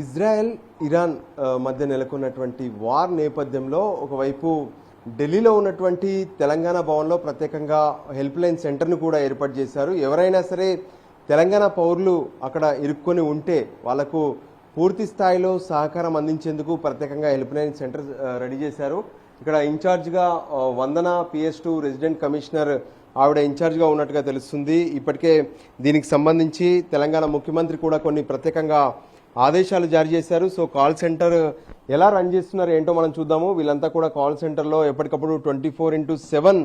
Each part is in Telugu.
ఇజ్రాయెల్ ఇరాన్ మధ్య నెలకొన్నటువంటి వార్ నేపథ్యంలో ఒకవైపు ఢిల్లీలో ఉన్నటువంటి తెలంగాణ భవన్లో ప్రత్యేకంగా హెల్ప్ లైన్ సెంటర్ను కూడా ఏర్పాటు చేశారు. ఎవరైనా సరే తెలంగాణ పౌరులు అక్కడ ఇరుక్కొని ఉంటే వాళ్లకు పూర్తి స్థాయిలో సహకారం అందించేందుకు ప్రత్యేకంగా హెల్ప్ లైన్ సెంటర్ రెడీ చేశారు. ఇక్కడ ఇన్ఛార్జ్గా వందన PS2 రెసిడెంట్ కమిషనర్ ఆవిడ ఇన్ఛార్జ్గా ఉన్నట్టుగా తెలుస్తుంది. ఇప్పటికే దీనికి సంబంధించి తెలంగాణ ముఖ్యమంత్రి కూడా కొన్ని ప్రత్యేకంగా ఆదేశాలు జారీ చేశారు. సో కాల్ సెంటర్ ఎలా రన్ చేస్తున్నారు ఏంటో మనం చూద్దాము. వీళ్ళంతా కూడా కాల్ సెంటర్లో ఎప్పటికప్పుడు 24/7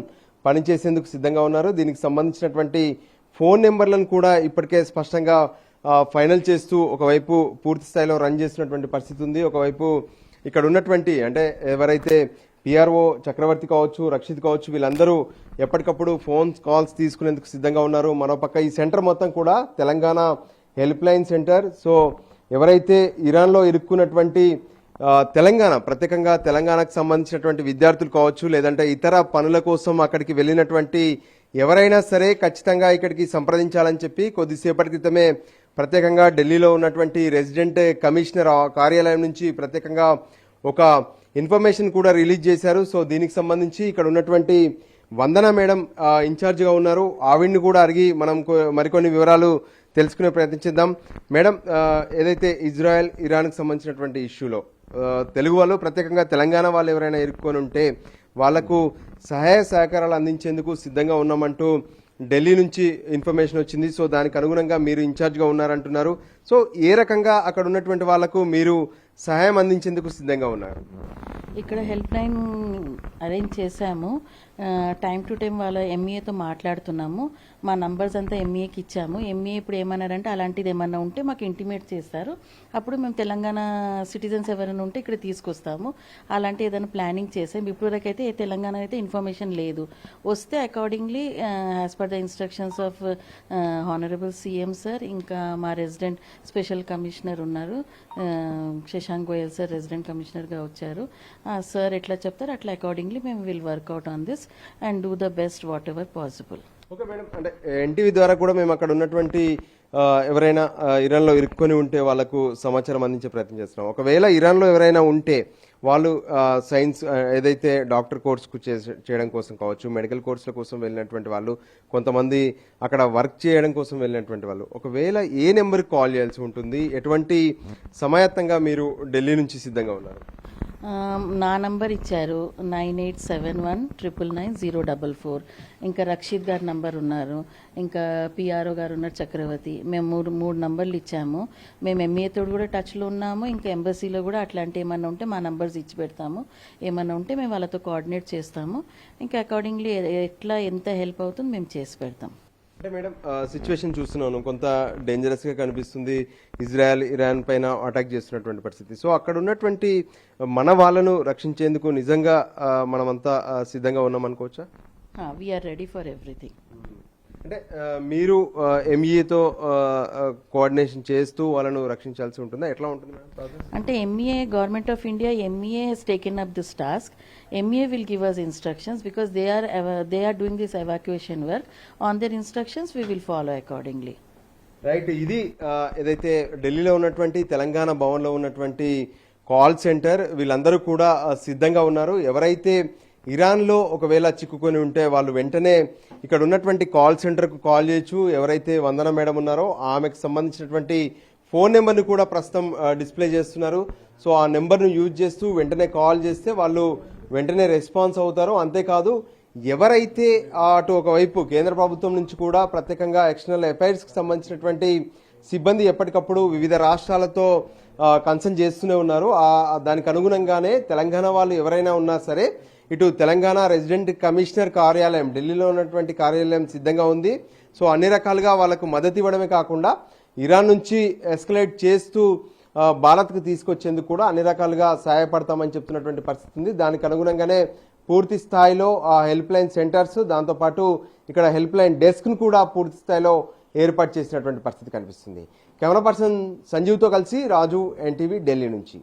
పనిచేసేందుకు సిద్ధంగా ఉన్నారు. దీనికి సంబంధించినటువంటి ఫోన్ నెంబర్లను కూడా ఇప్పటికే స్పష్టంగా ఫైనల్ చేస్తూ ఒకవైపు పూర్తి స్థాయిలో రన్ చేస్తున్నటువంటి పరిస్థితి ఉంది. ఒకవైపు ఇక్కడ ఉన్నటువంటి అంటే ఎవరైతే PRO చక్రవర్తి కావచ్చు, రక్షిత్ కావచ్చు, వీళ్ళందరూ ఎప్పటికప్పుడు కాల్స్ తీసుకునేందుకు సిద్ధంగా ఉన్నారు. మరోపక్క ఈ సెంటర్ మొత్తం కూడా Telangana help line centre. So ఎవరైతే ఇరాన్లో ఇరుక్కున్నటువంటి ప్రత్యేకంగా తెలంగాణకు సంబంధించినటువంటి విద్యార్థులు కావచ్చు, లేదంటే ఇతర పనుల కోసం అక్కడికి వెళ్ళినటువంటి ఎవరైనా సరే ఖచ్చితంగా ఇక్కడికి సంప్రదించాలని చెప్పి కొద్దిసేపటి క్రితమే ప్రత్యేకంగా ఢిల్లీలో ఉన్నటువంటి రెసిడెంట్ కమిషనర్ కార్యాలయం నుంచి ప్రత్యేకంగా ఒక ఇన్ఫర్మేషన్ కూడా రిలీజ్ చేశారు. సో దీనికి సంబంధించి ఇక్కడ ఉన్నటువంటి వందన మేడం ఇన్ఛార్జ్గా ఉన్నారు. ఆవిడ్ని కూడా అడిగి మనం మరికొన్ని వివరాలు తెలుసుకునే ప్రయత్నించేద్దాం. మేడం, ఏదైతే ఇజ్రాయెల్ ఇరాన్కి సంబంధించినటువంటి ఇష్యూలో తెలుగు వాళ్ళు ప్రత్యేకంగా తెలంగాణ వాళ్ళు ఎవరైనా ఇరుక్కొని ఉంటే వాళ్లకు సహాయ సహకారాలు అందించేందుకు సిద్ధంగా ఉన్నామంటూ ఢిల్లీ నుంచి ఇన్ఫర్మేషన్ వచ్చింది. సో దానికి అనుగుణంగా మీరు ఇన్ఛార్జ్గా ఉన్నారంటున్నారు. సో ఏ రకంగా అక్కడ ఉన్నటువంటి వాళ్లకు మీరు సహాయం అందించేందుకు సిద్ధంగా ఉన్నారు? ఇక్కడ హెల్ప్ లైన్ అరేంజ్ చేశాము. టైం టు టైం వాళ్ళ MEAతో మాట్లాడుతున్నాము. మా నంబర్స్ అంతా MEAకి ఇచ్చాము. ME ఇప్పుడు ఏమన్నారంటే అలాంటిది ఏమన్నా ఉంటే మాకు ఇంటిమేట్ చేస్తారు. అప్పుడు మేము తెలంగాణ సిటిజన్స్ ఎవరైనా ఉంటే ఇక్కడ తీసుకొస్తాము. అలాంటి ఏదైనా ప్లానింగ్ చేసాం. ఇప్పటివరకైతే తెలంగాణ అయితే ఇన్ఫర్మేషన్ లేదు. వస్తే accordingly as per the instructions of honourable CM sir, ఇంకా మా రెసిడెంట్ స్పెషల్ కమిషనర్ ఉన్నారు శశాంక్ గోయల్ సార్, రెసిడెంట్ కమిషనర్గా వచ్చారు. సార్ ఎట్లా చెప్తారు అట్లా అకార్డింగ్లీ మేము will work out on this and do the best whatever possible. Okay madam, అంటే NTV ద్వారా కూడా మేము అక్కడ ఉన్నటువంటి ఎవరైనా ఇరాన్లో ఇరుక్కొని ఉంటే వాళ్లకు సమాచారం అందించే ప్రయత్నం చేస్తున్నాం. ఒకవేళ ఇరాన్లో ఎవరైనా ఉంటే వాళ్ళు సైన్స్ ఏదైతే డాక్టర్ కోర్సుకు చేయడం కోసం కావచ్చు, మెడికల్ కోర్సుల కోసం వెళ్ళినటువంటి వాళ్ళు, కొంతమంది అక్కడ వర్క్ చేయడం కోసం వెళ్ళినటువంటి వాళ్ళు ఒకవేళ ఏ నెంబర్కి కాల్ చేయాల్సి ఉంటుంది? ఎటువంటి సమాయత్తంగా మీరు ఢిల్లీ నుంచి సిద్ధంగా ఉన్నారు? నా నంబర్ ఇచ్చారు 9871999044. ఇంకా రక్షిత్ గారి నంబర్ ఉన్నారు, ఇంకా PRO గారు ఉన్నారు చక్రవర్తి. మేము మూడు నంబర్లు ఇచ్చాము. మేము MEAతో కూడా టచ్లో ఉన్నాము. ఇంకా ఎంబసీలో కూడా అట్లాంటి ఏమన్నా ఉంటే మా నంబర్స్ ఇచ్చి పెడతాము. ఏమన్నా ఉంటే మేము వాళ్ళతో కోఆర్డినేట్ చేస్తాము. ఇంకా అకార్డింగ్లీ ఎట్లా ఎంత హెల్ప్ అవుతుంది మేము చేసి పెడతాం. అంటే మేడం, సిచ్యువేషన్ చూస్తున్నాను కొంత డేంజరస్ గా కనిపిస్తుంది. ఇజ్రాయెల్ ఇరాన్ పైన అటాక్ చేస్తున్నటువంటి పరిస్థితి. సో అక్కడ ఉన్నటువంటి మన వాళ్ళను రక్షించేందుకు నిజంగా మనమంతా సిద్ధంగా ఉన్నాం అనుకోవచ్చా? We're ready for everything. అంటే మీరు MEAతో కోఆర్డినేషన్ చేస్తూ వాళ్ళను రక్షించాల్సి ఉంటుందా? ఎట్లా ఉంటుంది మేడం? అంటే ME government of India ME has taken up this task. ME will give us instructions because they are doing this evacuation work. On their instructions we will follow accordingly. Right, ఇది ఏదైతే ఢిల్లీలో ఉన్నటువంటి తెలంగాణ భవన్లో ఉన్నటువంటి కాల్ సెంటర్, వీళ్ళందరూ కూడా సిద్ధంగా ఉన్నారు. ఎవరైతే ఇరాన్లో ఒకవేళ చిక్కుకొని ఉంటే వాళ్ళు వెంటనే ఇక్కడ ఉన్నటువంటి కాల్ సెంటర్కు కాల్ చేయొచ్చు. ఎవరైతే వందన మేడం ఉన్నారో ఆమెకు సంబంధించినటువంటి ఫోన్ నెంబర్ని కూడా ప్రస్తుతం డిస్ప్లే చేస్తున్నారు. సో ఆ నెంబర్ను యూజ్ చేస్తూ వెంటనే కాల్ చేస్తే వాళ్ళు వెంటనే రెస్పాన్స్ అవుతారు. అంతేకాదు ఎవరైతే అటు ఒకవైపు కేంద్ర ప్రభుత్వం నుంచి కూడా ప్రత్యేకంగా ఎక్స్టర్నల్ అఫైర్స్కి సంబంధించినటువంటి సిబ్బంది ఎప్పటికప్పుడు వివిధ రాష్ట్రాలతో కన్సల్ట్ చేస్తూనే ఉన్నారు. దానికి అనుగుణంగానే తెలంగాణ వాళ్ళు ఎవరైనా ఉన్నా సరే ఇటు తెలంగాణ రెసిడెంట్ కమిషనర్ కార్యాలయం ఢిల్లీలో ఉన్నటువంటి కార్యాలయం సిద్ధంగా ఉంది. సో అన్ని రకాలుగా వాళ్ళకు మద్దతు ఇవ్వడమే కాకుండా ఇరాన్ నుంచి ఎస్కలేట్ చేస్తూ భారత్కు తీసుకొచ్చేందుకు కూడా అన్ని రకాలుగా సహాయపడతామని చెప్తున్నటువంటి పరిస్థితి ఉంది. దానికి అనుగుణంగానే పూర్తి స్థాయిలో హెల్ప్ లైన్ సెంటర్స్, దాంతోపాటు ఇక్కడ హెల్ప్ లైన్ డెస్క్ను కూడా పూర్తి స్థాయిలో ఏర్పాటు చేసినటువంటి పరిస్థితి కనిపిస్తుంది. కెమెరా పర్సన్ సంజీవ్తో కలిసి రాజు, NTV, ఢిల్లీ నుంచి.